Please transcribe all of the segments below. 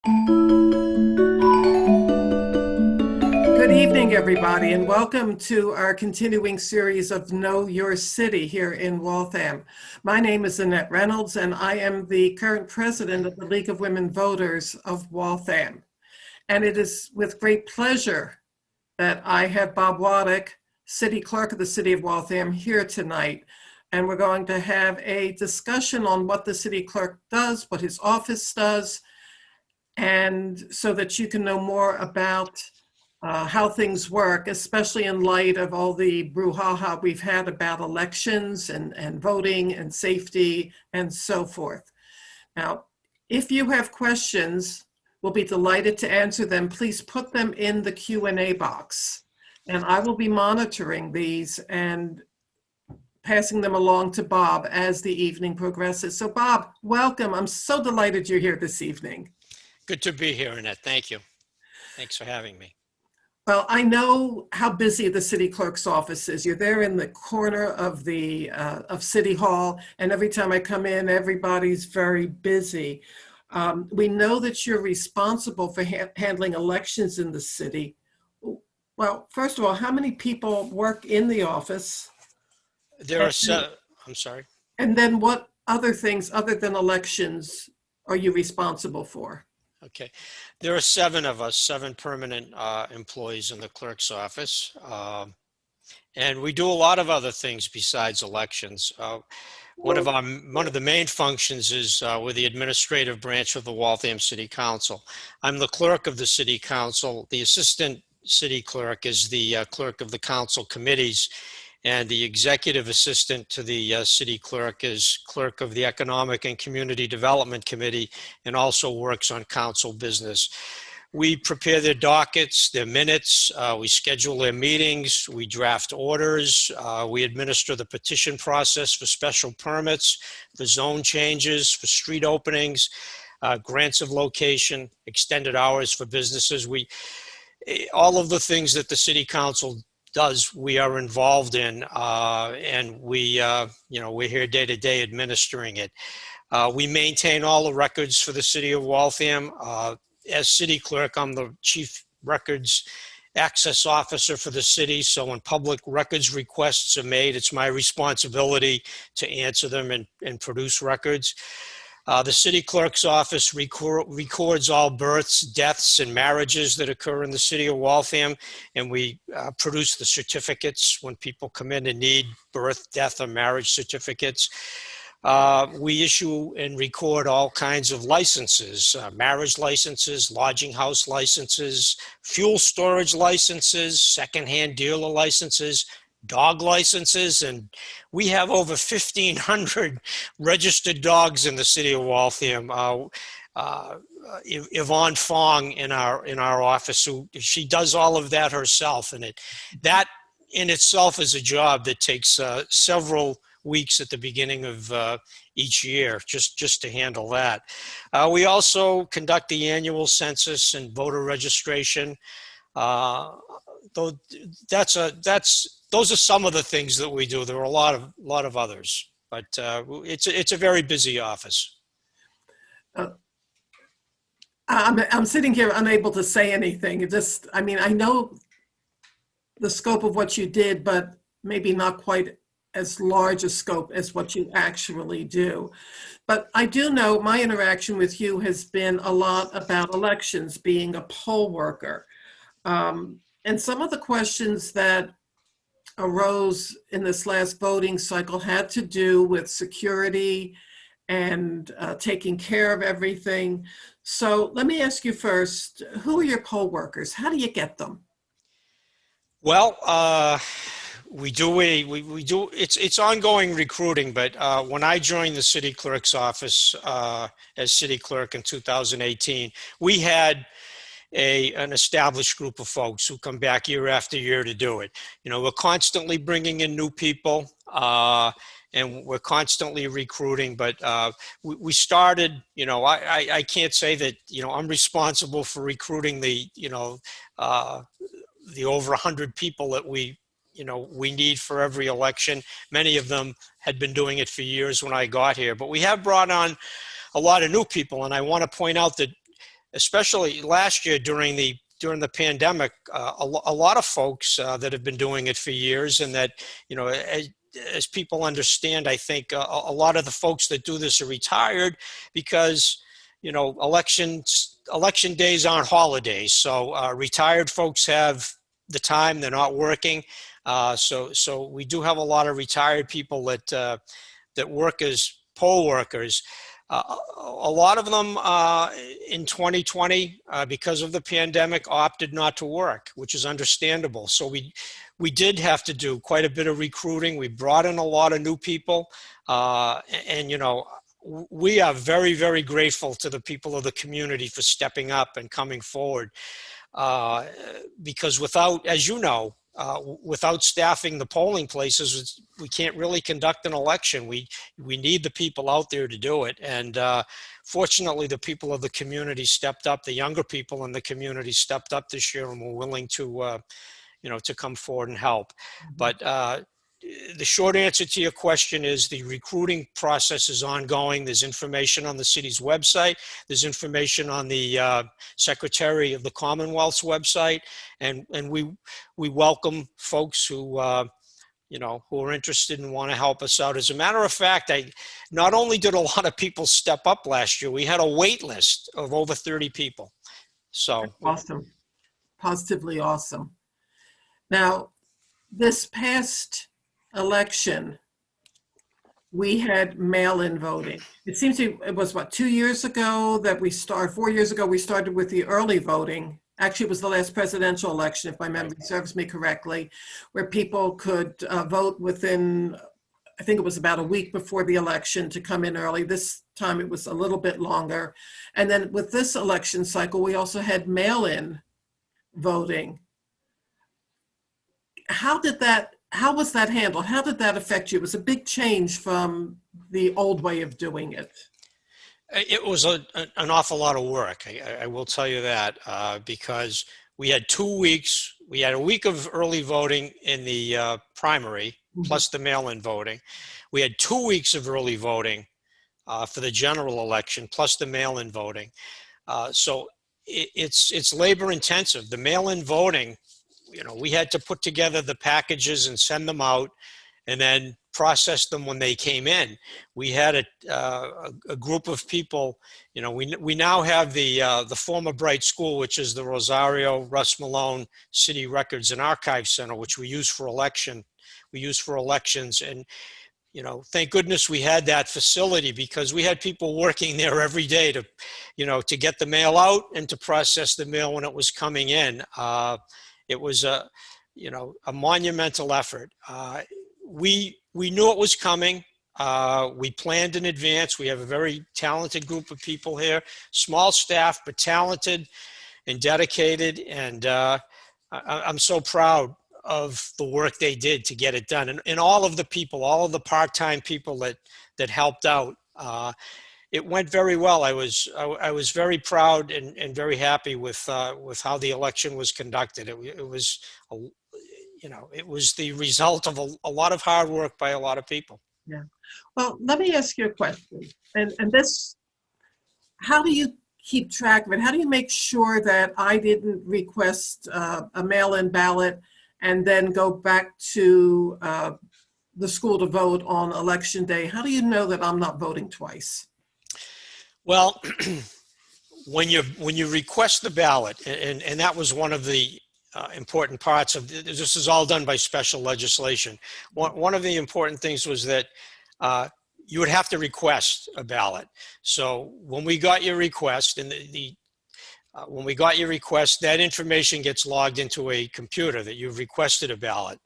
Good evening, everybody, and welcome to our continuing series of Know Your City here in Waltham. My name is Annette Reynolds, and I am the current president of the League of Women Voters of Waltham. And it is with great pleasure that I have Bob Waddick, City Clerk of the City of Waltham, here tonight. And we're going to have a discussion on what the City Clerk does, what his office does, and so that you can know more about how things work, especially in light of all the brouhaha we've had about elections and voting and safety and so forth. Now, if you have questions, we'll be delighted to answer them. Please put them in the Q&A box, and I will be monitoring these and passing them along to Bob as the evening progresses. So Bob, welcome. I'm so delighted you're here this evening. Good to be here, Annette. Thank you. Thanks for having me. Well, I know how busy the city clerk's office is. You're there in the corner of the of City Hall, and every time I come in, everybody's very busy. We know that you're responsible for handling elections in the city. Well, first of all, how many people work in the office? There are I'm sorry. And then what other things other than elections are you responsible for? Okay. There are 7 of us, 7 permanent employees in the clerk's office. And we do a lot of other things besides elections. One of the main functions is we're the administrative branch of the Waltham City Council. I'm the clerk of the City Council. The assistant city clerk is the clerk of the council committees, and the executive assistant to the city clerk is clerk of the Economic and Community Development Committee and also works on council business. We prepare their dockets, their minutes, we schedule their meetings, we draft orders, we administer the petition process for special permits, for zone changes, for street openings, grants of location, extended hours for businesses. All of the things that the city council does, we are involved in, and we're here day to day administering it. We maintain all the records for the city of Waltham. As city clerk, I'm the chief records access officer for the city. So when public records requests are made, it's my responsibility to answer them and produce records. The city clerk's office records all births, deaths, and marriages that occur in the city of Waltham, and we produce the certificates when people come in and need birth, death, or marriage certificates. We issue and record all kinds of licenses, marriage licenses, lodging house licenses, fuel storage licenses, secondhand dealer licenses, dog licenses, and we have over 1,500 registered dogs in the city of Waltham. Yvonne Fong in our office, she does all of that herself, and that in itself is a job that takes several weeks at the beginning of each year just to handle that. We also conduct the annual census and voter registration. Those are some of the things that we do. There are a lot of others, but it's a very busy office. I'm sitting here unable to say anything. I know the scope of what you did, but maybe not quite as large a scope as what you actually do. But I do know my interaction with you has been a lot about elections, being a poll worker. And some of the questions that arose in this last voting cycle had to do with security and taking care of everything. So let me ask you first, who are your poll workers? How do you get them? Well, we do it's ongoing recruiting, but when I joined the city clerk's office as city clerk in 2018, we had an established group of folks who come back year after year to do it. We're constantly bringing in new people, and we're constantly recruiting, but we started, I can't say that, I'm responsible for recruiting the over 100 people that we need for every election. Many of them had been doing it for years when I got here, but we have brought on a lot of new people. And I want to point out that especially last year during the pandemic, a lot of folks that have been doing it for years, and that, as people understand, I think a lot of the folks that do this are retired because, election days aren't holidays. So retired folks have the time; they're not working. So we do have a lot of retired people that work as poll workers. A lot of them in 2020, because of the pandemic, opted not to work, which is understandable. So we did have to do quite a bit of recruiting. We brought in a lot of new people, and we are very, very grateful to the people of the community for stepping up and coming forward. Because without, as you know, without staffing the polling places, we can't really conduct an election. We need the people out there to do it. And fortunately, the people of the community stepped up. The younger people in the community stepped up this year and were willing to, to come forward and help. But the short answer to your question is the recruiting process is ongoing. There's information on the city's website. There's information on the Secretary of the Commonwealth's website, and we welcome folks who who are interested and want to help us out. As a matter of fact, not only did a lot of people step up last year, we had a wait list of over 30 people. So that's awesome, positively awesome. Now, this past election, we had mail-in voting. It seems it was, 2 years ago that 4 years ago, we started with the early voting. Actually, it was the last presidential election, if my memory serves me correctly, where people could vote within, I think it was about a week before the election to come in early. This time it was a little bit longer. And then with this election cycle, we also had mail-in voting. How was that handled? How did that affect you? It was a big change from the old way of doing it. It was an awful lot of work. I will tell you that, because we had 2 weeks. We had a week of early voting in the primary, plus the mail-in voting. We had 2 weeks of early voting for the general election, plus the mail-in voting. So it's labor intensive. The mail-in voting, we had to put together the packages and send them out, and then process them when they came in. We had a group of people. We now have the former Bright School, which is the Rosario Russ Malone City Records and Archive Center, which we use for elections. And thank goodness we had that facility, because we had people working there every day to get the mail out and to process the mail when it was coming in. It was a monumental effort. We knew it was coming. We planned in advance. We have a very talented group of people here, small staff, but talented and dedicated. And I'm so proud of the work they did to get it done. And all of the people, all of the part-time people that helped out, it went very well. I was very proud and very happy with how the election was conducted. It was the result of a lot of hard work by a lot of people. Yeah. Well, let me ask you a question. And this, how do you keep track of it? How do you make sure that I didn't request a mail-in ballot and then go back to the school to vote on election day? How do you know that I'm not voting twice? Well, when you request the ballot, and that was one of the important parts of this, is all done by special legislation. One of the important things was that you would have to request a ballot. So when we got your request, and when we got your request, that information gets logged into a computer that you've requested a ballot.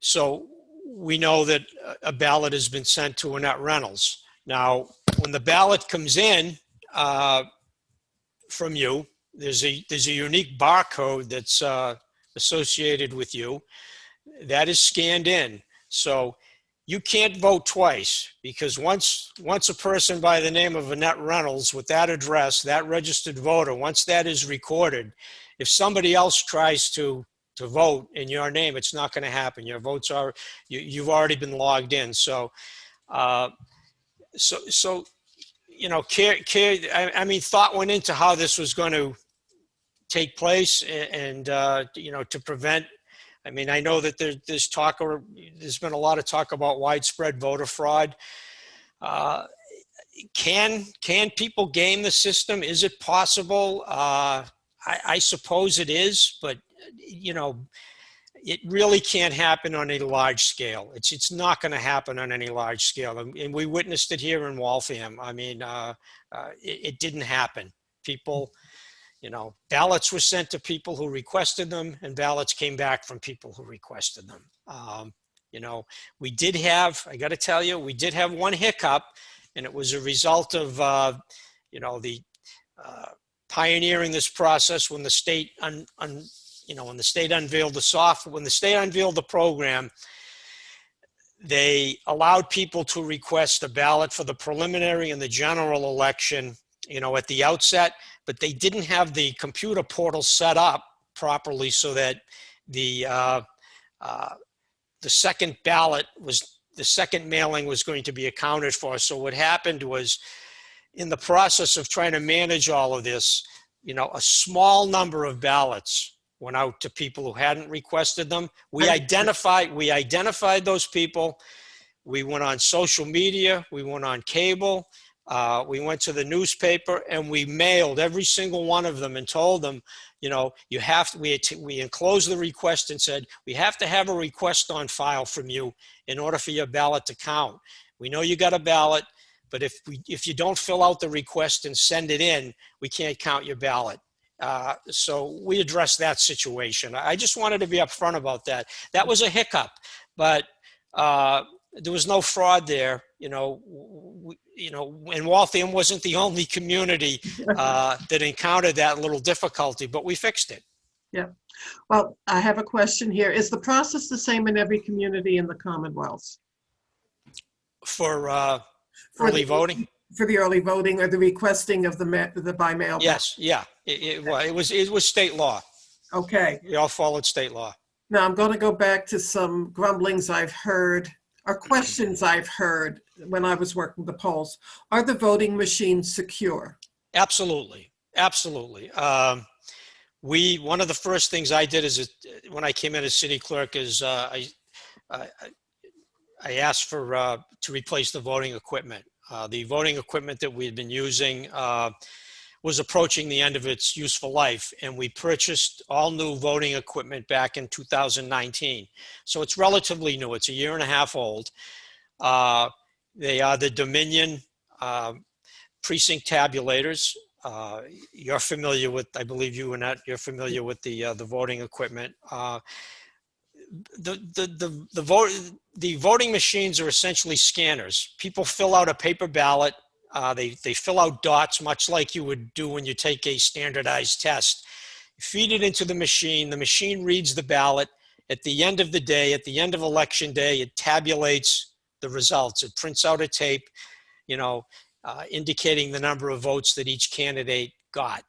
So we know that a ballot has been sent to Annette Reynolds. Now, when the ballot comes in from you, there's a unique barcode that's associated with you that is scanned in. So you can't vote twice, because once a person by the name of Annette Reynolds with that address, that registered voter, once that is recorded, if somebody else tries to vote in your name, it's not going to happen. Your votes you've already been logged in. So you know, I mean, thought went into how this was going to take place, and you know, to prevent. I mean, I know that there's talk, or there's been a lot of talk about widespread voter fraud. Uh, can people game the system? Is it possible? I suppose it is, but you know, it really can't happen on a large scale. It's not going to happen on any large scale, and we witnessed it here in Waltham. I mean, it didn't happen. People, you know, ballots were sent to people who requested them, and ballots came back from people who requested them. You know, we did have, I got to tell you, we did have one hiccup, and it was a result of, you know, the pioneering this process when the state, you know, when the state unveiled the software, when the state unveiled the program, they allowed people to request a ballot for the preliminary and the general election, you know, at the outset, but they didn't have the computer portal set up properly so that the second ballot was, the second mailing was going to be accounted for. So what happened was, in the process of trying to manage all of this, you know, a small number of ballots went out to people who hadn't requested them. We identified those people. We went on social media. We went on cable. We went to the newspaper, and we mailed every single one of them and told them, you know, you have to, we enclosed the request and said, we have to have a request on file from you in order for your ballot to count. We know you got a ballot, but if you don't fill out the request and send it in, we can't count your ballot. So we addressed that situation. I just wanted to be upfront about that. That was a hiccup, but there was no fraud there. You know, and Waltham wasn't the only community that encountered that little difficulty, but we fixed it. Yeah. Well, I have a question here. Is the process the same in every community in the Commonwealth? For early voting? For the early voting or the requesting of the by mail? Yes. Yeah. It was state law. Okay. We all followed state law. Now I'm going to go back to some grumblings I've heard, or questions I've heard when I was working the polls. Are the voting machines secure? Absolutely. Absolutely. One of the first things I did when I came in as city clerk is I asked for to replace the voting equipment. The voting equipment that we had been using was approaching the end of its useful life, and we purchased all new voting equipment back in 2019. So it's relatively new. It's a year and a half old. They are the Dominion precinct tabulators. You're familiar with, I believe you, Annette, you're familiar with the voting equipment. The voting machines are essentially scanners. People fill out a paper ballot. They fill out dots, much like you would do when you take a standardized test. You feed it into the machine reads the ballot. At the end of the day, at the end of election day, it tabulates the results. It prints out a tape, you know, indicating the number of votes that each candidate got.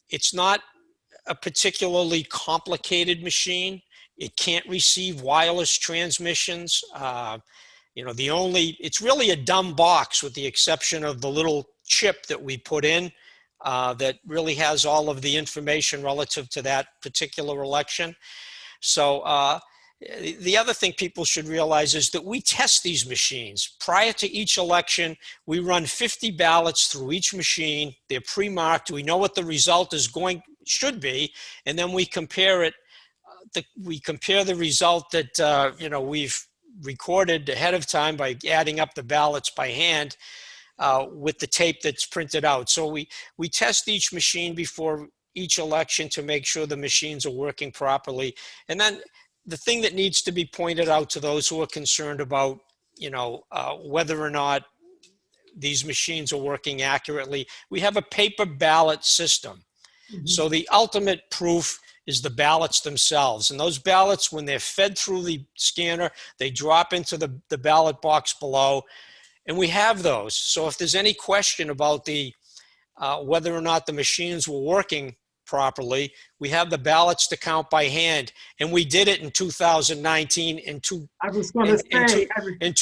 It's not a particularly complicated machine. It can't receive wireless transmissions. You know, it's really a dumb box with the exception of the little chip that we put in that really has all of the information relative to that particular election. So the other thing people should realize is that we test these machines. Prior to each election, we run 50 ballots through each machine. They're pre-marked. We know what the result should be, and then we compare it. We compare the result that you know, we've recorded ahead of time by adding up the ballots by hand with the tape that's printed out. So we test each machine before each election to make sure the machines are working properly. And then the thing that needs to be pointed out to those who are concerned about, you know, whether or not these machines are working accurately, we have a paper ballot system. Mm-hmm. So the ultimate proof is the ballots themselves. And those ballots, when they're fed through the scanner, they drop into the ballot box below, and we have those. So if there's any question about whether or not the machines were working properly, we have the ballots to count by hand. And we did it in 2019 in two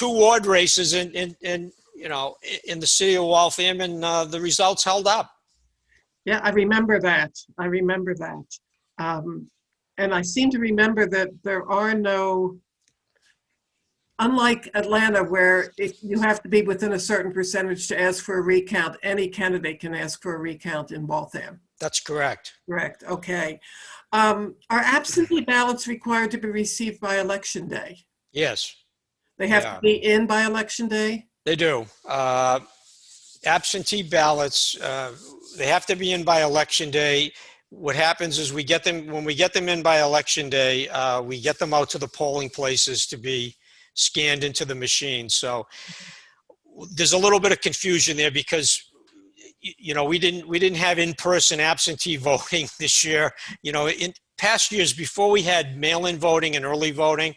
ward races in in the city of Waltham, and the results held up. Yeah, I remember that. I remember that. Um, and I seem to remember that there are no, unlike Atlanta, where if you have to be within a certain percentage to ask for a recount, any candidate can ask for a recount in Waltham. That's correct. Correct. Okay. Are absentee ballots required to be received by election day? Yes, They they have to are. be in by election day? They do. Absentee ballots, they have to be in by election day. What happens is when we get them in by election day, we get them out to the polling places to be scanned into the machine. So there's a little bit of confusion there because we didn't have in-person absentee voting this year. In past years, before we had mail-in voting and early voting,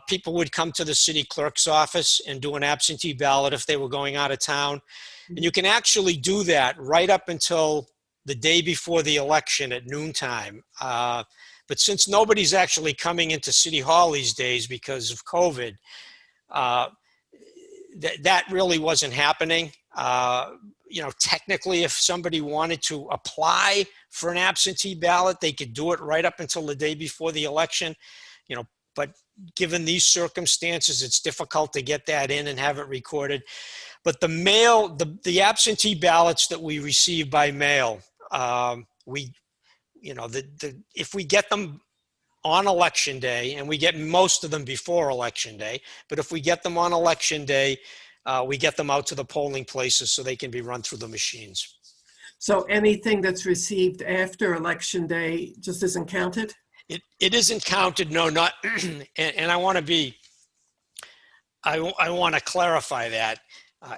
people would come to the city clerk's office and do an absentee ballot if they were going out of town. And you can actually do that right up until the day before the election at noontime. But since nobody's actually coming into City Hall these days because of COVID, that really wasn't happening. Technically, if somebody wanted to apply for an absentee ballot, they could do it right up until the day before the election. But given these circumstances, it's difficult to get that in and have it recorded. But the absentee ballots that we receive by mail, if we get them on election day, and we get most of them before election day, but if we get them on election day, we get them out to the polling places so they can be run through the machines. So anything that's received after election day just isn't counted? It isn't counted, no, not, and I want to clarify that.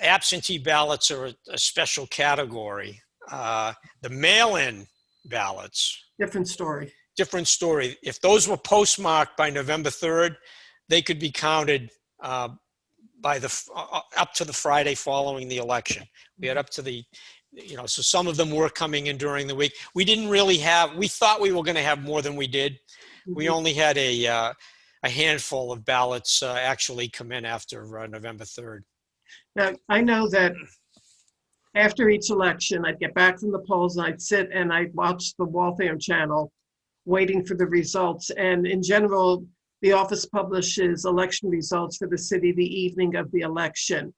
Absentee ballots are a special category. The mail-in ballots, Different story. different story. If those were postmarked by November 3rd, they could be counted up to the Friday following the election. We had up to so some of them were coming in during the week. We thought we were going to have more than we did. We only had a handful of ballots actually come in after November 3rd. Now, I know that after each election, I'd get back from the polls and I'd sit and I'd watch the Waltham channel waiting for the results. And in general, the office publishes election results for the city the evening of the election.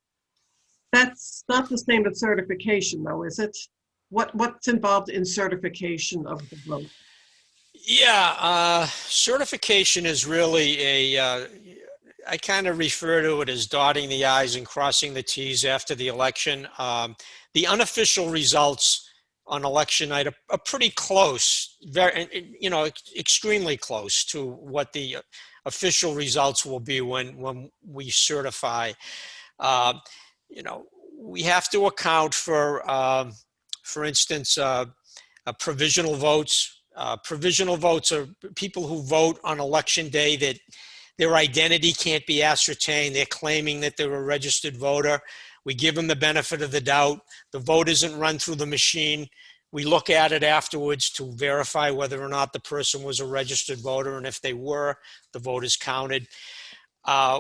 That's not the same as certification, though, is it? What's involved in certification of the vote? Yeah, certification is really I kind of refer to it as dotting the I's and crossing the T's after the election. The unofficial results on election night are pretty close, extremely close to what the official results will be when we certify. We have to account for instance, provisional votes. Provisional votes are people who vote on election day that their identity can't be ascertained. They're claiming that they're a registered voter. We give them the benefit of the doubt. The vote isn't run through the machine. We look at it afterwards to verify whether or not the person was a registered voter, and if they were, the vote is counted.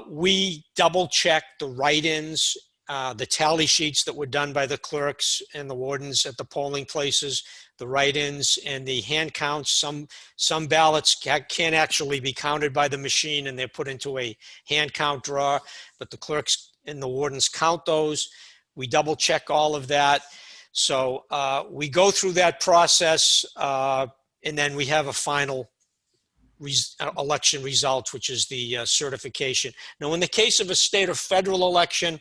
We double check the write-ins, the tally sheets that were done by the clerks and the wardens at the polling places, the write-ins and the hand counts. Some ballots can't actually be counted by the machine and they're put into a hand count drawer, but the clerks and the wardens count those. We double check all of that. So we go through that process and then we have a final election result, which is the certification. Now, in the case of a state or federal election,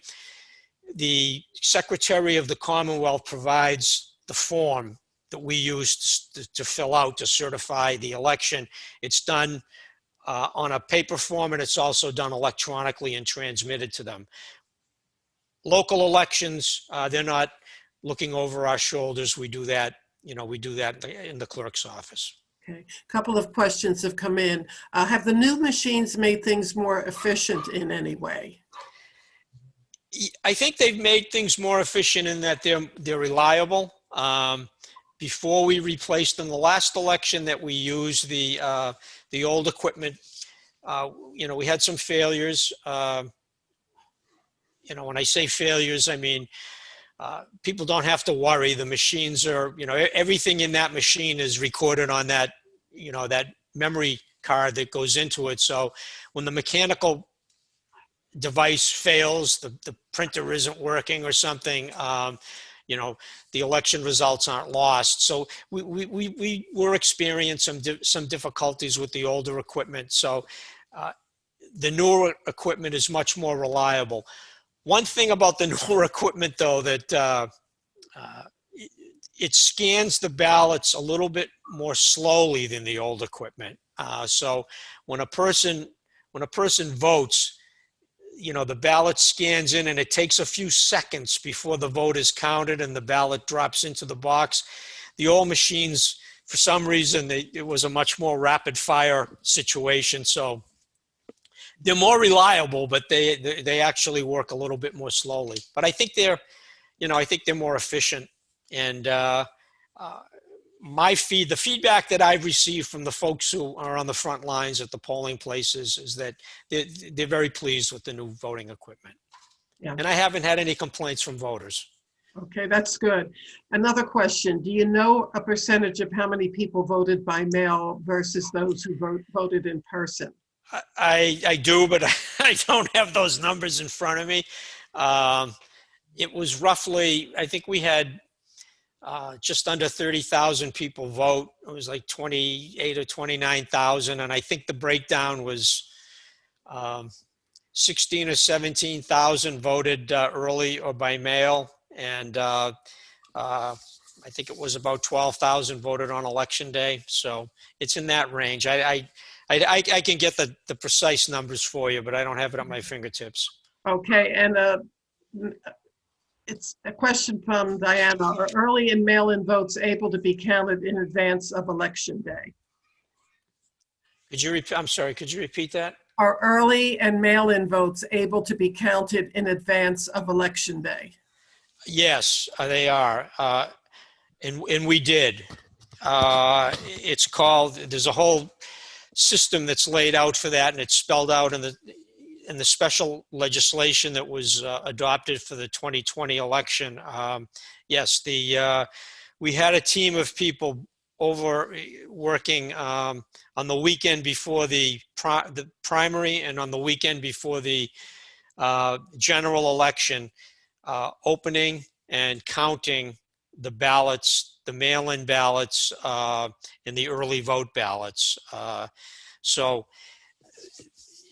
the Secretary of the Commonwealth provides the form that we use to fill out to certify the election. It's done on a paper form, and it's also done electronically and transmitted to them. Local elections, they're not looking over our shoulders. We do that, in the clerk's office. Okay, a couple of questions have come in. Have the new machines made things more efficient in any way? I think they've made things more efficient in that they're reliable. Before we replaced in the last election that we used the old equipment, we had some failures. when I say failures, I mean, people don't have to worry. The machines are, everything in that machine is recorded on that, that memory card that goes into it. So when the mechanical device fails, the printer isn't working or something, the election results aren't lost. So we were experiencing some difficulties with the older equipment. So the newer equipment is much more reliable. One thing about the newer equipment, though, that it scans the ballots a little bit more slowly than the old equipment. So when a person votes, the ballot scans in and it takes a few seconds before the vote is counted and the ballot drops into the box. The old machines, for some reason, it was a much more rapid fire situation. So they're more reliable, but they actually work a little bit more slowly. But I think they're more efficient. And the feedback that I've received from the folks who are on the front lines at the polling places is that they're very pleased with the new voting equipment. Yeah. And I haven't had any complaints from voters. Okay, that's good. Another question. Do you know a percentage of how many people voted by mail versus those who voted in person? I do, but I don't have those numbers in front of me. It was roughly, I think we had just under 30,000 people vote. It was like 28 or 29,000. And I think the breakdown was 16 or 17,000 voted early or by mail. And I think it was about 12,000 voted on election day. So it's in that range. I can get the precise numbers for you, but I don't have it at my fingertips. Okay, and it's a question from Diana. Are early and mail-in votes able to be counted in advance of election day? I'm sorry, could you repeat that? Are early and mail-in votes able to be counted in advance of election day? Yes, they are. And we did. It's called, there's a whole system that's laid out for that, and it's spelled out in the special legislation that was adopted for the 2020 election. Yes, we had a team of people over working on the weekend before the primary and on the weekend before the general election, opening and counting the ballots, the mail-in ballots, and the early vote ballots. So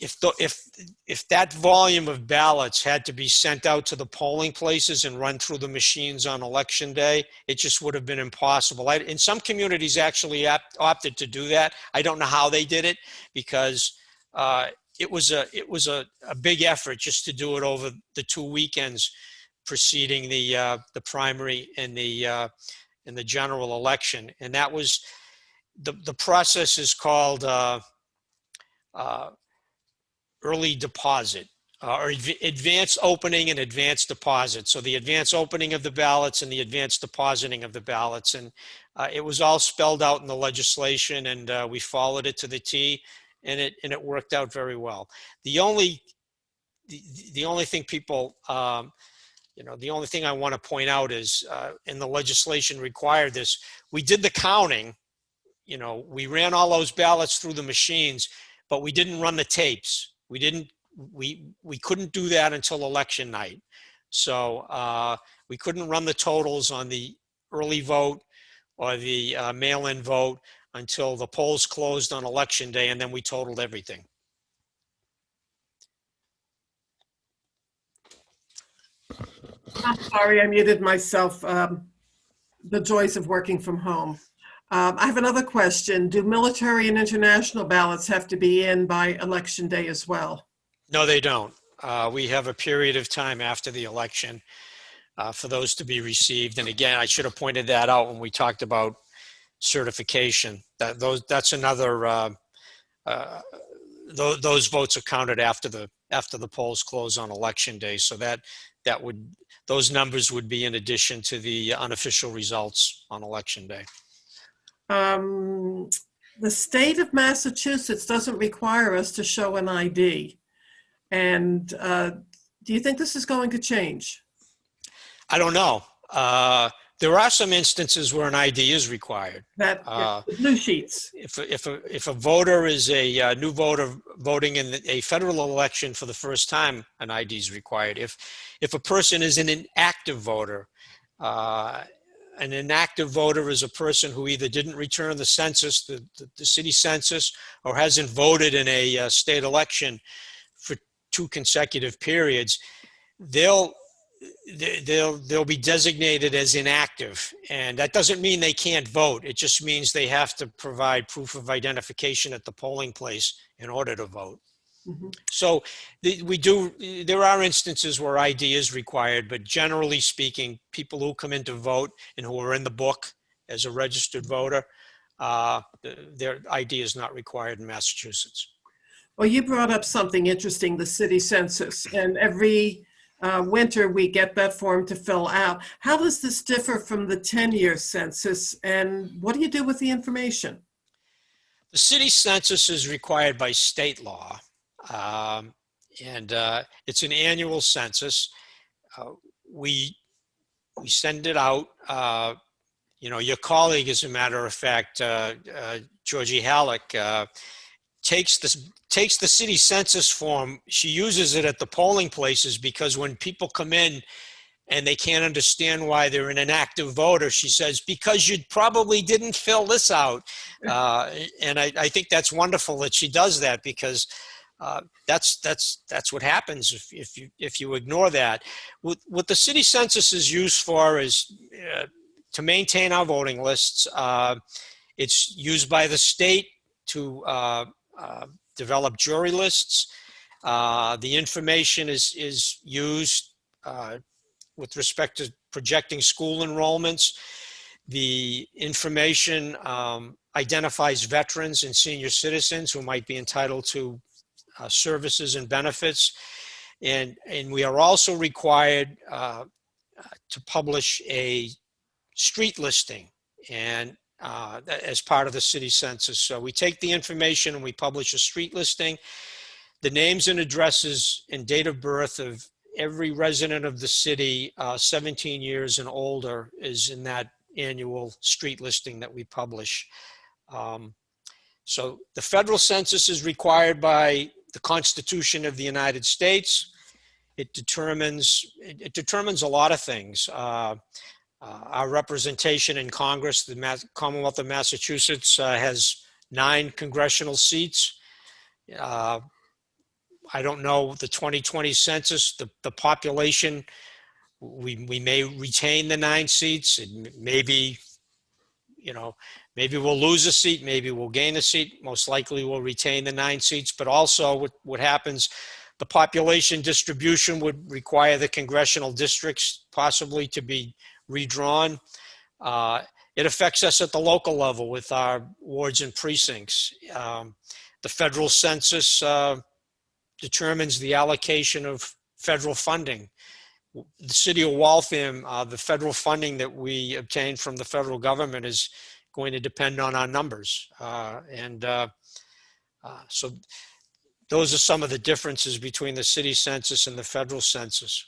if that volume of ballots had to be sent out to the polling places and run through the machines on election day, it just would have been impossible. In some communities actually opted to do that. I don't know how they did it, because it was a big effort just to do it over the 2 weekends preceding the primary and the general election. And that was the process is called early deposit, or advanced opening and advanced deposit. So the advanced opening of the ballots and the advanced depositing of the ballots. And it was all spelled out in the legislation, and we followed it to the T, and it worked out very well. The only thing people, the only thing I want to point out is, in the legislation required this, we did the counting, we ran all those ballots through the machines, but we didn't run the tapes. We couldn't do that until election night. So we couldn't run the totals on the early vote or the mail-in vote until the polls closed on election day, and then we totaled everything. I'm sorry, I muted myself. The joys of working from home. I have another question. Do military and international ballots have to be in by election day as well? No, they don't. We have a period of time after the election for those to be received. And again, I should have pointed that out when we talked about certification. That's another. Those votes are counted after the polls close on election day. So those numbers would be in addition to the unofficial results on election day. The state of Massachusetts doesn't require us to show an ID. And Do you think this is going to change? I don't know. There are some instances where an ID is required. That Uh, the blue sheets. if a voter is a new voter voting in a federal election for the first time, an ID is required. If a person is an inactive voter, an inactive voter is a person who either didn't return the census, the city census, or hasn't voted in a state election for 2 consecutive periods. They'll they'll be designated as inactive, and that doesn't mean they can't vote. It just means they have to provide proof of identification at the polling place in order to vote. Mhm. So there are instances where ID is required, but generally speaking, people who come in to vote and who are in the book as a registered voter, their ID is not required in Massachusetts. Well, you brought up something interesting, the city census, and every winter we get that form to fill out. How does this differ from the 10-year census, and what do you do with the information? The city census is required by state law, and it's an annual census. Uh, we we send it out. Your colleague, as a matter of fact, Georgie Halleck, takes the city census form. She uses it at the polling places because when people come in and they can't understand why they're an inactive voter, she says, because you probably didn't fill this out. And I think that's wonderful that she does that, because that's what happens if you ignore that. What the city census is used for is to maintain our voting lists. It's used by the state to develop jury lists. The information is used with respect to projecting school enrollments. The information identifies veterans and senior citizens who might be entitled to services and benefits. And we are also required to publish a street listing and as part of the city census. So we take the information and we publish a street listing. The names and addresses and date of birth of every resident of the city 17 years and older is in that annual street listing that we publish. So the federal census is required by the Constitution of the United States. It determines a lot of things. Our representation in Congress, the Commonwealth of Massachusetts, has 9 congressional seats. I don't know the 2020 census, the population. We may retain the 9 seats. Maybe we'll lose a seat, maybe we'll gain a seat. Most likely we'll retain the 9 seats, but also what happens, the population distribution would require the congressional districts possibly to be redrawn. It affects us at the local level with our wards and precincts. The federal census determines the allocation of federal funding. The city of Waltham, the federal funding that we obtain from the federal government is going to depend on our numbers. So those are some of the differences between the city census and the federal census.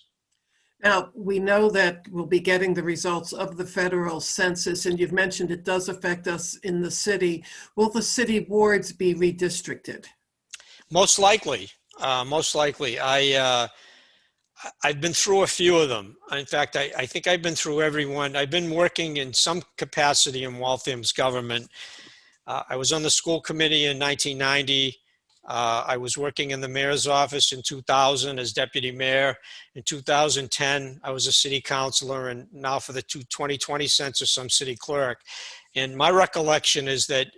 Now, we know that we'll be getting the results of the federal census, and you've mentioned it does affect us in the city. Will the city wards be redistricted? Most likely. I've been through a few of them. In fact, I think I've been through every one. I've been working in some capacity in Waltham's government. I was on the school committee in 1990. I was working in the mayor's office in 2000 as deputy mayor. In 2010, I was a city councilor, and now for the 2020 census, I'm city clerk. And my recollection is that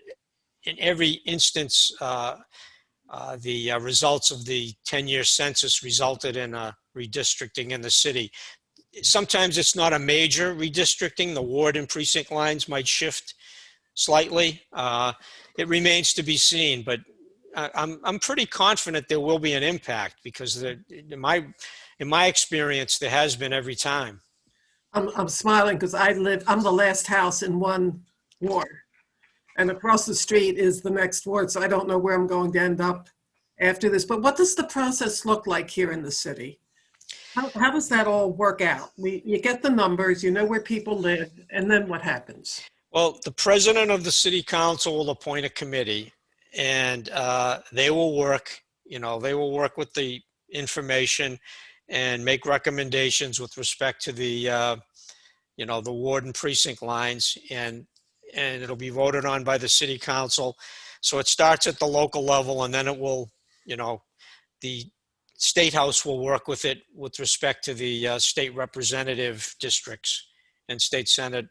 in every instance, the results of the 10-year census resulted in a redistricting in the city. Sometimes it's not a major redistricting. The ward and precinct lines might shift slightly. It remains to be seen, but I'm pretty confident there will be an impact, because in my experience, there has been every time. I'm smiling because I'm the last house in one ward, and across the street is the next ward, so I don't know where I'm going to end up after this. But what does the process look like here in the city? How does that all work out? You get the numbers, you know where people live, and then what happens? Well, the president of the city council will appoint a committee, and they will work, they will work with the information and make recommendations with respect to the ward and precinct lines, and it'll be voted on by the city council. So it starts at the local level, and then it will, the state house will work with it with respect to the state representative districts and state senate,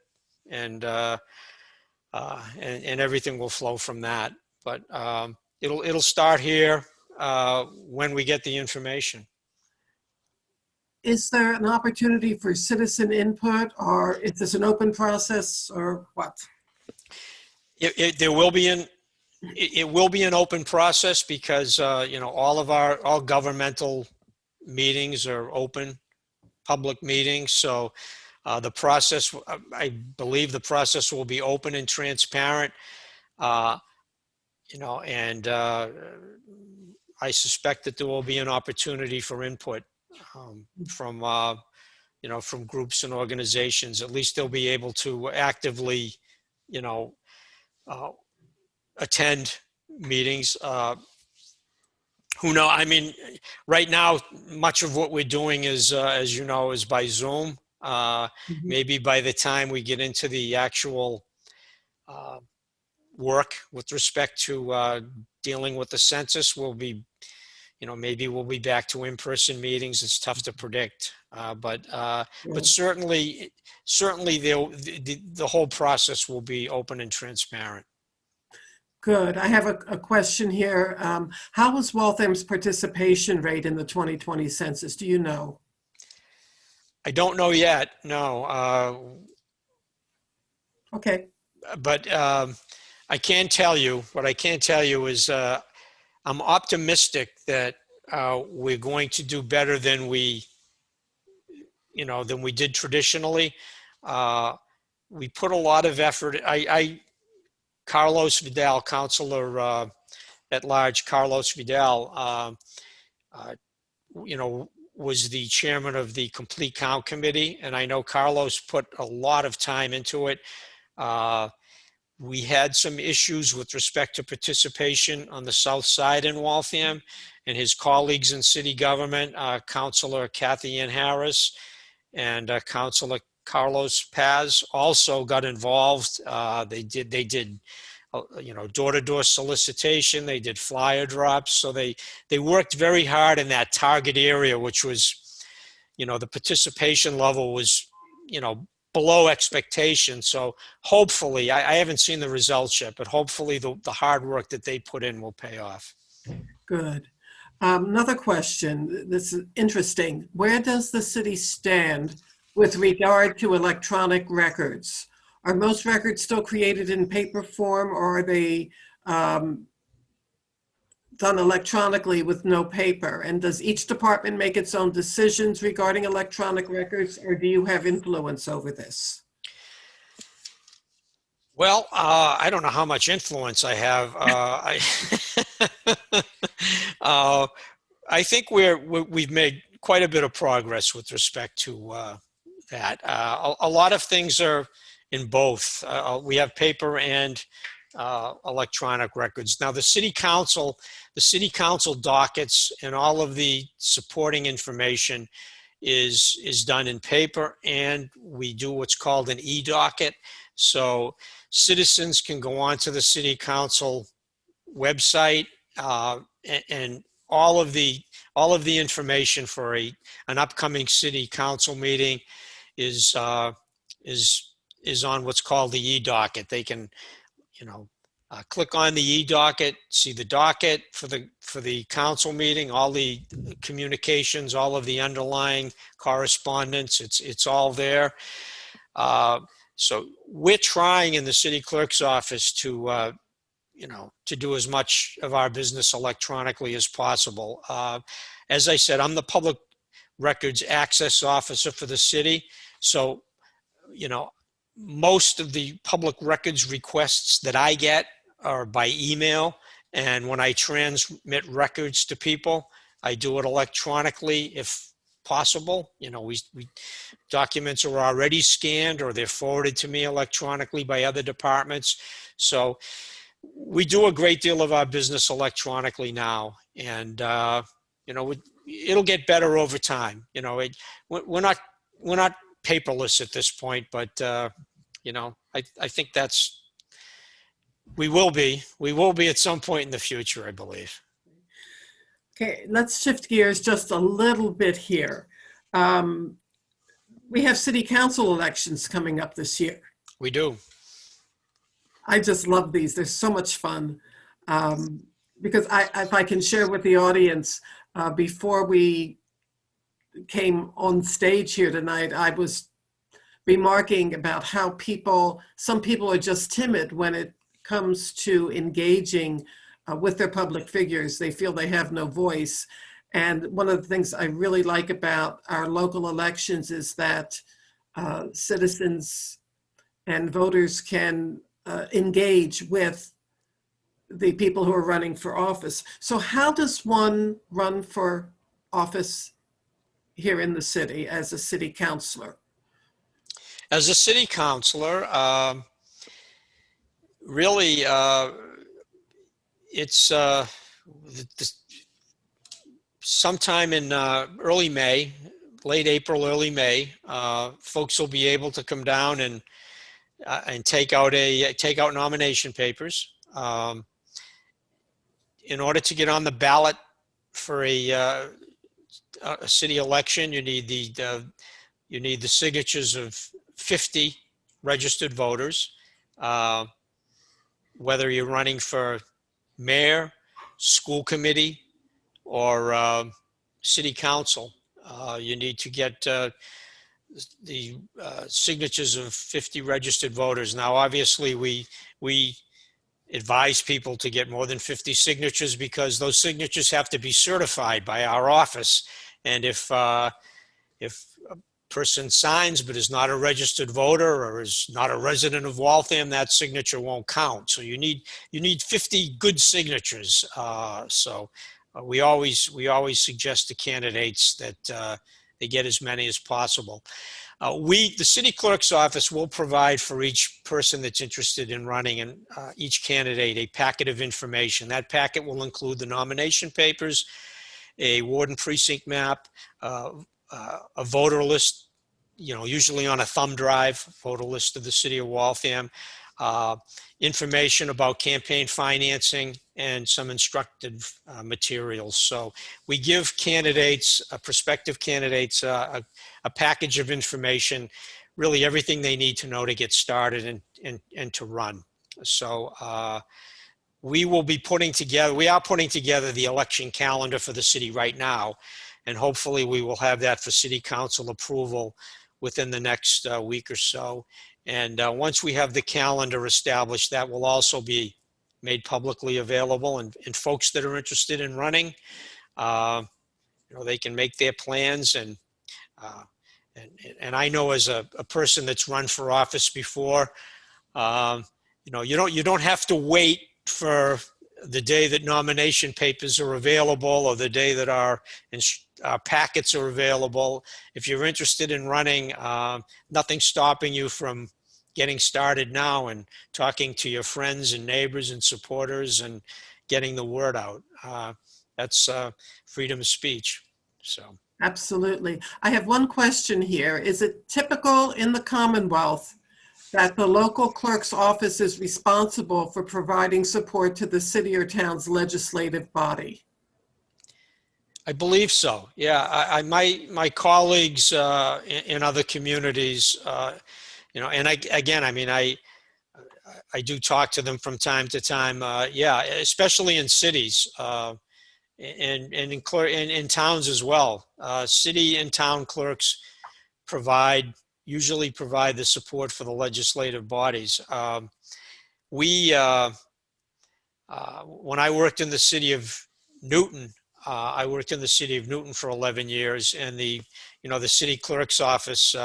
and and everything will flow from that. But it'll start here when we get the information. Is there an opportunity for citizen input, or is this an open process, or what? There will be it will be an open process because all governmental meetings are open public meetings. So the process, I believe, the process will be open and transparent. Uh, and I suspect that there will be an opportunity for input from from groups and organizations. At least they'll be able to actively, you know, uh, attend meetings. Who know? I mean, right now, much of what we're doing is, as you know, is by Zoom. Mhm. Maybe by the time we get into the actual uh, work with respect to dealing with the census, we'll be, maybe we'll be back to in-person meetings. It's tough to predict, but Good. certainly the whole process will be open and transparent. Good. I have a question here. How was Waltham's participation rate in the 2020 census? Do you know? I don't know yet, no, Okay. but I can tell you, what I can tell you is I'm optimistic that we're going to do better than than we did traditionally. Uh, we put a lot of effort. Carlos Vidal, Councilor at Large, Carlos Vidal, uh, you know, was the chairman of the Complete Count Committee, and I know Carlos put a lot of time into it. Uh, we had some issues with respect to participation on the south side in Waltham, and his colleagues in city government, Councilor Kathy Ann Harris and Councilor Carlos Paz, also got involved. They did door-to-door solicitation. They did flyer drops. So they worked very hard in that target area, which was, the participation level was, below expectation. So hopefully, I haven't seen the results yet, but hopefully the hard work that they put in will pay off. Good. Another question. This is interesting. Where does the city stand with regard to electronic records? Are most records still created in paper form, or are they done electronically with no paper? And does each department make its own decisions regarding electronic records, or do you have influence over this? Well, I don't know how much influence I have. Uh, I think we've made quite a bit of progress with respect to that. A lot of things are in both. We have paper and electronic records. Now, the city council dockets and all of the supporting information is done in paper, and we do what's called an e-docket. So citizens can go onto the city council website, and all of the information for an upcoming city council meeting is is is on what's called the e-docket. They can, click on the e-docket, see the docket for the council meeting, all the communications, all of the underlying correspondence. It's all there. Uh, so we're trying in the city clerk's office to do as much of our business electronically as possible. As I said, I'm the public records access officer for the city. So, you know, most of the public records requests that I get are by email. And when I transmit records to people, I do it electronically if possible. You know, documents are already scanned or they're forwarded to me electronically by other departments. So we do a great deal of our business electronically now, and you know, it'll get better over time. You know, we're not paperless at this point, but you know, I think we will be at some point in the future, I believe. Okay, let's shift gears just a little bit here. We have city council elections coming up this year. We do. I just love these. They're so much fun. Because if I can share with the audience, before we came on stage here tonight, I was remarking about how some people are just timid when it comes to engaging with their public figures. They feel they have no voice. And one of the things I really like about our local elections is that citizens and voters can engage with the people who are running for office. So how does one run for office here in the city as a city councilor? As a city councilor, really, it's sometime in early May, late April, early May. Folks will be able to come down and take out nomination papers. In order to get on the ballot for a city election, you need the signatures of 50 registered voters. Whether you're running for mayor, school committee, or city council, you need to get the signatures of 50 registered voters. Now, obviously, we advise people to get more than 50 signatures because those signatures have to be certified by our office. And if a person signs but is not a registered voter or is not a resident of Waltham, that signature won't count. So you need 50 good signatures. We always suggest to candidates that they get as many as possible. The city clerk's office will provide for each person that's interested in running and each candidate a packet of information. That packet will include the nomination papers, a ward and precinct map, a voter list, you know, usually on a thumb drive, voter list of the city of Waltham, information about campaign financing, and some instructive materials. So we give candidates, prospective candidates, a package of information, really everything they need to know to get started and to run. So we are putting together the election calendar for the city right now, and hopefully we will have that for city council approval within the next week or so. And once we have the calendar established, that will also be made publicly available. And folks that are interested in running, you know, they can make their plans. And I know as a person that's run for office before, you know, you don't have to wait for the day that nomination papers are available or the day that our packets are available. If you're interested in running, nothing's stopping you from getting started now and talking to your friends and neighbors and supporters and getting the word out. That's freedom of speech. So. Absolutely. I have one question here. Is it typical in the Commonwealth that the local clerk's office is responsible for providing support to the city or town's legislative body? I believe so. Yeah, my colleagues in other communities, you know, and I mean, I do talk to them from time to time. Yeah, especially in cities and in towns as well. City and town clerks usually provide the support for the legislative bodies. When I worked in the city of Newton, I worked in the city of Newton for 11 years, and the city clerk's office,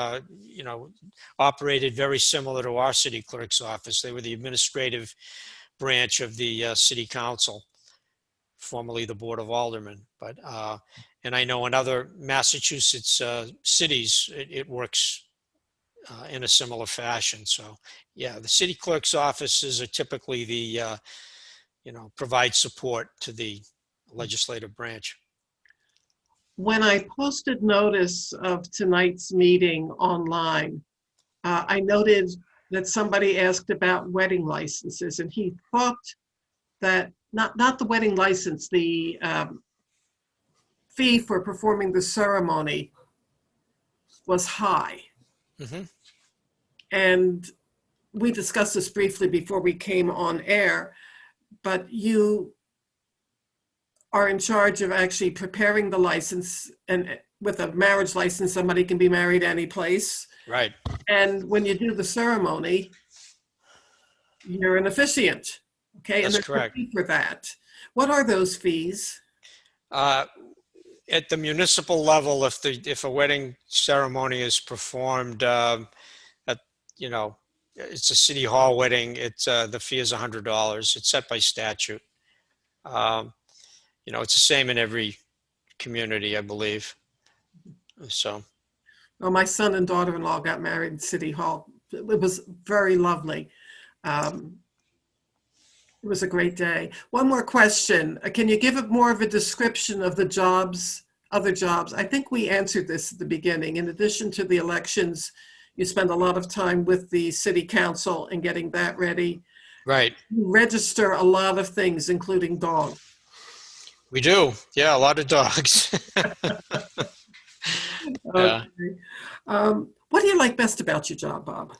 you know, operated very similar to our city clerk's office. They were the administrative branch of the city council formerly the Board of Aldermen. But and I know in other Massachusetts cities, it works in a similar fashion. So yeah, the city clerk's offices are typically the provide support to the legislative branch. When I posted notice of tonight's meeting online, I noted that somebody asked about wedding licenses, and he thought that not the wedding license, the fee for performing the ceremony was high. Mm-hmm. And we discussed this briefly before we came on air, but you are in charge of actually preparing the license, and with a marriage license, somebody can be married any place. Right. And when you do the ceremony, you're an officiant, okay? And That's there's a correct. fee for that. What are those fees? At the municipal level, if a wedding ceremony is performed at it's a city hall wedding, it's the fee is $100. It's set by statute. It's the same in every community, I believe. So. Well, my son and daughter-in-law got married in City Hall. It was very lovely. It was a great day. One more question. Can you give it more of a description of the jobs, other jobs? I think we answered this at the beginning. In addition to the elections, you spend a lot of time with the city council and getting that ready. Right. You register a lot of things, including dogs. We do. Yeah, a lot of dogs. Okay. Yeah. What do you like best about your job, Bob?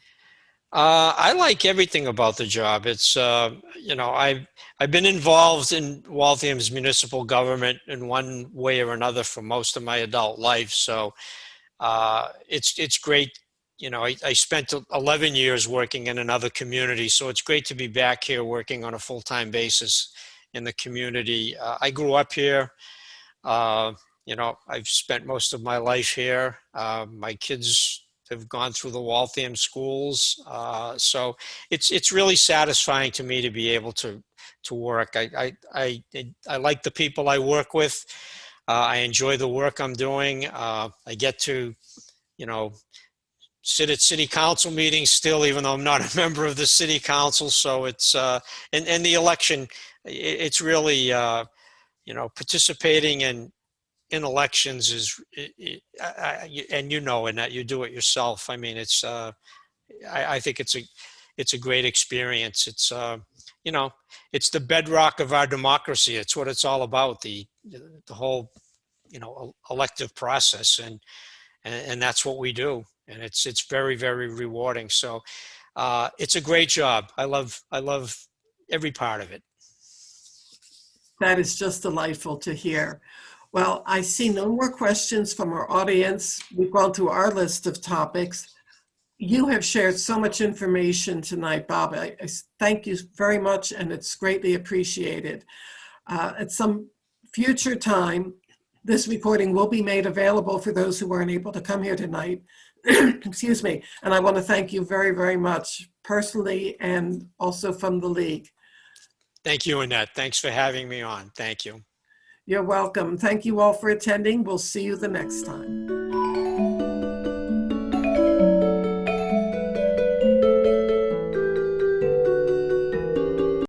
I like everything about the job. It's I've been involved in Waltham's municipal government in one way or another for most of my adult life. So it's great. I spent 11 years working in another community, so it's great to be back here working on a full-time basis in the community. I grew up here. I've spent most of my life here. My kids have gone through the Waltham schools, so it's really satisfying to me to be able to work. I like the people I work with. I enjoy the work I'm doing. I get to sit at city council meetings still, even though I'm not a member of the city council. So it's and the election. It's really participating in elections is, and and that you do it yourself. I mean, it's I think it's a great experience. It's it's the bedrock of our democracy. It's what it's all about. The whole elective process, and that's what we do. And it's very, very rewarding. So it's a great job. I love every part of it. That is just delightful to hear. Well, I see no more questions from our audience. We've gone through our list of topics. You have shared so much information tonight, Bob. I thank you very much, and it's greatly appreciated. At some future time, this recording will be made available for those who weren't able to come here tonight. Excuse me. And I want to thank you very, very much, personally and also from the League. Thank you, Annette. Thanks for having me on. Thank you. You're welcome. Thank you all for attending. We'll see you the next time.